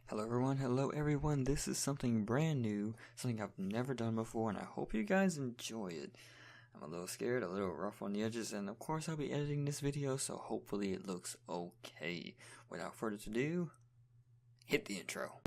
Hello everyone, this is something brand new, something I've never done before, and I hope you guys enjoy it. I'm a little scared, a little rough on the edges, and of course I'll be editing this video, so hopefully it looks okay. Without further ado, hit the intro.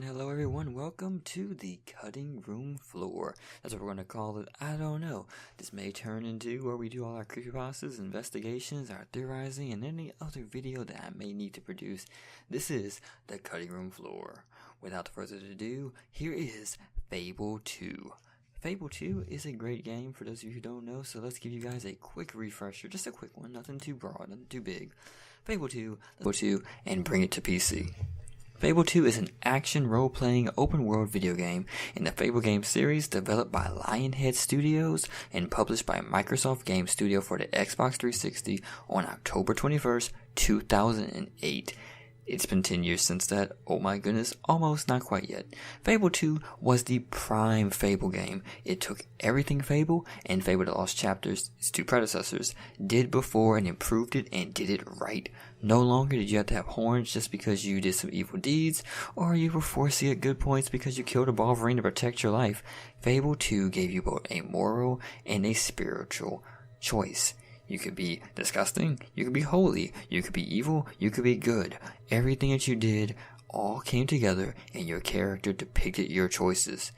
Hello everyone, welcome to the cutting room floor. That's what we're going to call it. I don't know. This may turn into where we do all our creepypastas, investigations, our theorizing, and any other video that I may need to produce. This is the cutting room floor. Without further ado, here is Fable 2. Fable 2 is a great game for those of you who don't know, so let's give you guys a quick refresher, just a quick one, nothing too broad, nothing too big. Fable 2, and bring it to PC. Fable 2 is an action role-playing open-world video game in the Fable game series developed by Lionhead Studios and published by Microsoft Game Studio for the Xbox 360 on October 21st, 2008. It's been 10 years since that. Oh my goodness, almost, not quite yet. Fable 2 was the prime Fable game. It took everything Fable and Fable the Lost Chapters, its two predecessors, did before and improved it and did it right. No longer did you have to have horns just because you did some evil deeds, or you were forced to get good points because you killed a Wolverine to protect your life. Fable 2 gave you both a moral and a spiritual choice. You could be disgusting, you could be holy, you could be evil, you could be good. Everything that you did all came together and your character depicted your choices.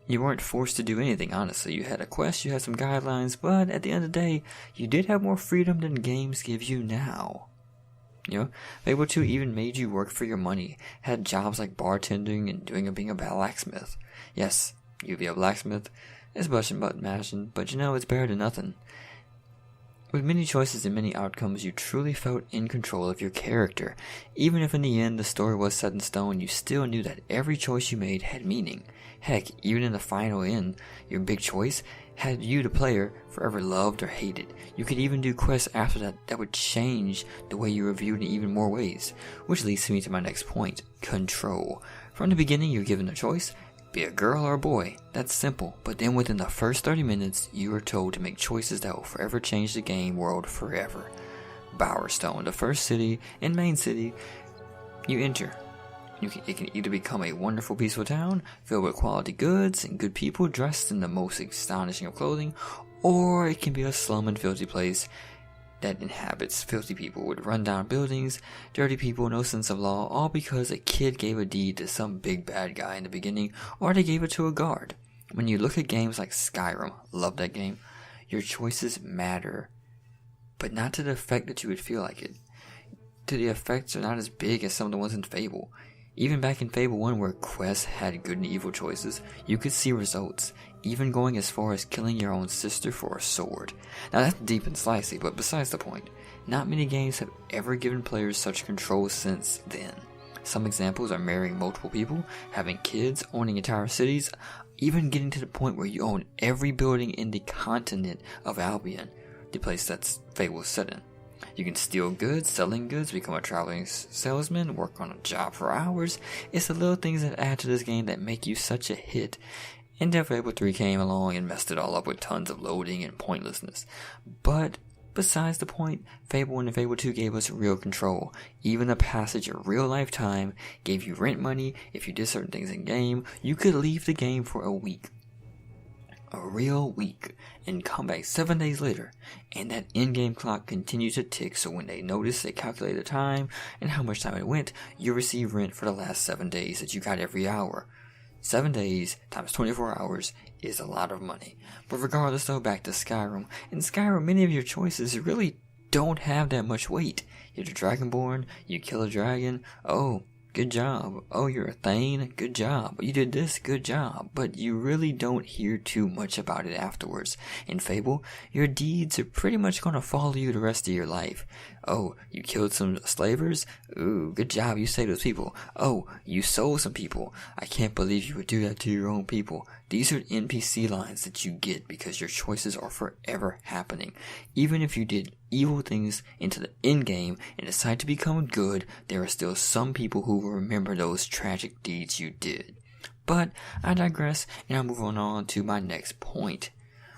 You weren't forced to do anything, honestly. You had a quest, you had some guidelines, but at the end of the day, you did have more freedom than games give you now. You know, Fable 2 even made you work for your money, had jobs like bartending and being a blacksmith. Yes, you'd be a blacksmith, it's button mashing, but you know, it's better than nothing. With many choices and many outcomes, you truly felt in control of your character. Even if in the end the story was set in stone, you still knew that every choice you made had meaning. Heck, even in the final end, your big choice had you, the player, forever loved or hated. You could even do quests after that would change the way you were viewed in even more ways. Which leads me to my next point, control. From the beginning, you're given a choice. Be a girl or a boy. That's simple. But then within the first 30 minutes, you are told to make choices that will forever change the game world forever. Bowerstone, the first city and main city you enter. It can either become a wonderful, peaceful town filled with quality goods and good people dressed in the most astonishing of clothing, or it can be a slum and filthy place that inhabits filthy people with run-down buildings, dirty people, no sense of law, all because a kid gave a deed to some big bad guy in the beginning, or they gave it to a guard. When you look at games like Skyrim, love that game, your choices matter, but not to the effect that you would feel like it. The effects are not as big as some of the ones in Fable. Even back in Fable 1 where quests had good and evil choices, you could see results, even going as far as killing your own sister for a sword. Now that's deep and slicey, but besides the point, not many games have ever given players such control since then. Some examples are marrying multiple people, having kids, owning entire cities, even getting to the point where you own every building in the continent of Albion, the place that's Fable is set in. You can steal goods, selling goods, become a traveling salesman, work on a job for hours. It's the little things that add to this game that make you such a hit. And then Fable 3 came along and messed it all up with tons of loading and pointlessness. But besides the point, Fable 1 and Fable 2 gave us real control. Even the passage of real life time gave you rent money. If you did certain things in game, you could leave the game for a week. A real week, and come back 7 days later, and that in-game clock continues to tick, so when they notice, they calculate the time and how much time it went, you receive rent for the last 7 days that you got every hour. 7 days times 24 hours is a lot of money. But regardless though, back to Skyrim. In Skyrim, many of your choices really don't have that much weight. You're the Dragonborn, you kill a dragon, oh, good job. Oh, you're a Thane? Good job. You did this? Good job. But you really don't hear too much about it afterwards. In Fable, your deeds are pretty much going to follow you the rest of your life. Oh, you killed some slavers? Ooh, good job. You saved those people. Oh, you sold some people. I can't believe you would do that to your own people. These are NPC lines that you get because your choices are forever happening. Even if you did evil things into the end game and decide to become good, there are still some people who will remember those tragic deeds you did. But I digress, and I'm moving on to my next point.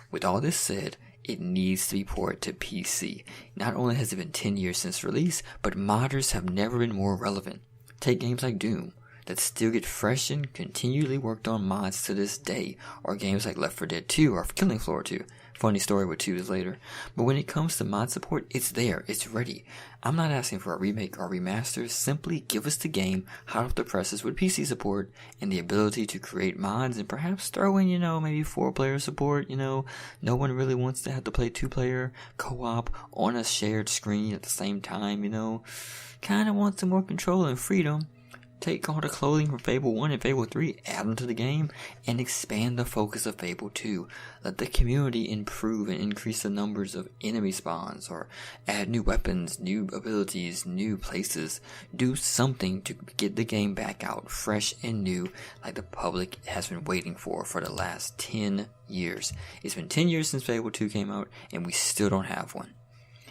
With all this said, it needs to be ported to PC. Not only has it been 10 years since release, but modders have never been more relevant. Take games like Doom, that still get fresh and continually worked on mods to this day, or games like Left 4 Dead 2 or Killing Floor 2. Funny story with 2 is later. But when it comes to mod support, it's there, it's ready. I'm not asking for a remake or remaster, simply give us the game hot off the presses with PC support and the ability to create mods and perhaps throw in, maybe 4-player support, no one really wants to have to play 2-player co-op on a shared screen at the same time, kinda want some more control and freedom. Take all the clothing from Fable 1 and Fable 3, add them to the game, and expand the focus of Fable 2. Let the community improve and increase the numbers of enemy spawns, or add new weapons, new abilities, new places. Do something to get the game back out fresh and new, like the public has been waiting for the last 10 years. It's been 10 years since Fable 2 came out, and we still don't have one.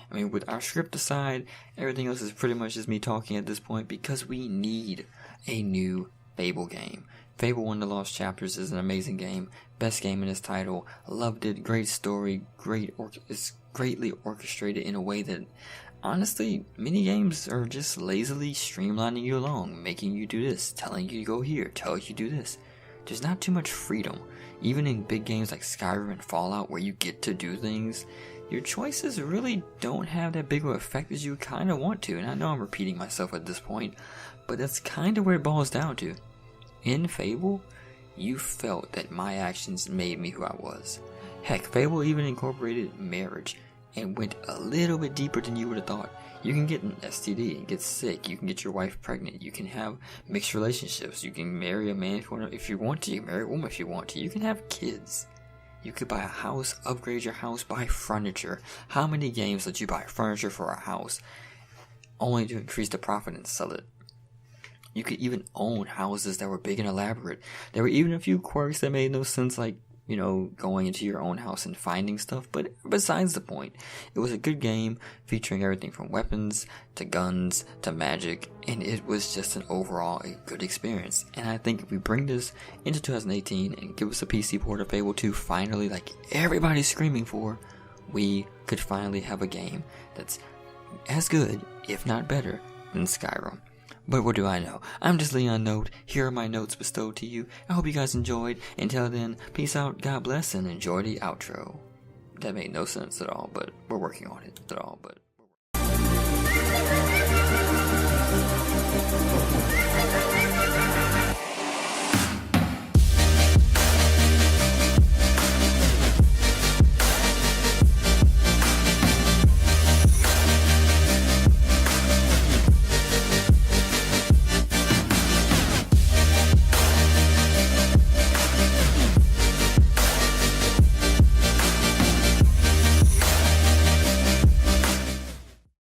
I mean, with our script aside, everything else is pretty much just me talking at this point because we need a new Fable game. Fable 1: The Lost Chapters is an amazing game, best game in its title, loved it, great story, it's greatly orchestrated in a way that, honestly, many games are just lazily streamlining you along, making you do this, telling you to go here, telling you to do this. There's not too much freedom. Even in big games like Skyrim and Fallout where you get to do things, your choices really don't have that big of an effect as you kind of want to. And I know I'm repeating myself at this point, but that's kind of where it boils down to. In Fable, you felt that my actions made me who I was. Heck, Fable even incorporated marriage and went a little bit deeper than you would have thought. You can get an STD and get sick. You can get your wife pregnant. You can have mixed relationships. You can marry a man if you want to. You can marry a woman if you want to. You can have kids. You could buy a house, upgrade your house, buy furniture. How many games let you buy furniture for a house only to increase the profit and sell it? You could even own houses that were big and elaborate. There were even a few quirks that made no sense, like, going into your own house and finding stuff, but besides the point, it was a good game featuring everything from weapons to guns to magic, and it was just an overall a good experience. And I think if we bring this into 2018 and give us a PC port of Fable 2 finally, like everybody's screaming for, we could finally have a game that's as good, if not better, than Skyrim. But what do I know? I'm just Leon Note. Here are my notes bestowed to you. I hope you guys enjoyed. Until then, peace out, God bless, and enjoy the outro. That made no sense at all, but we're working on it at all, but...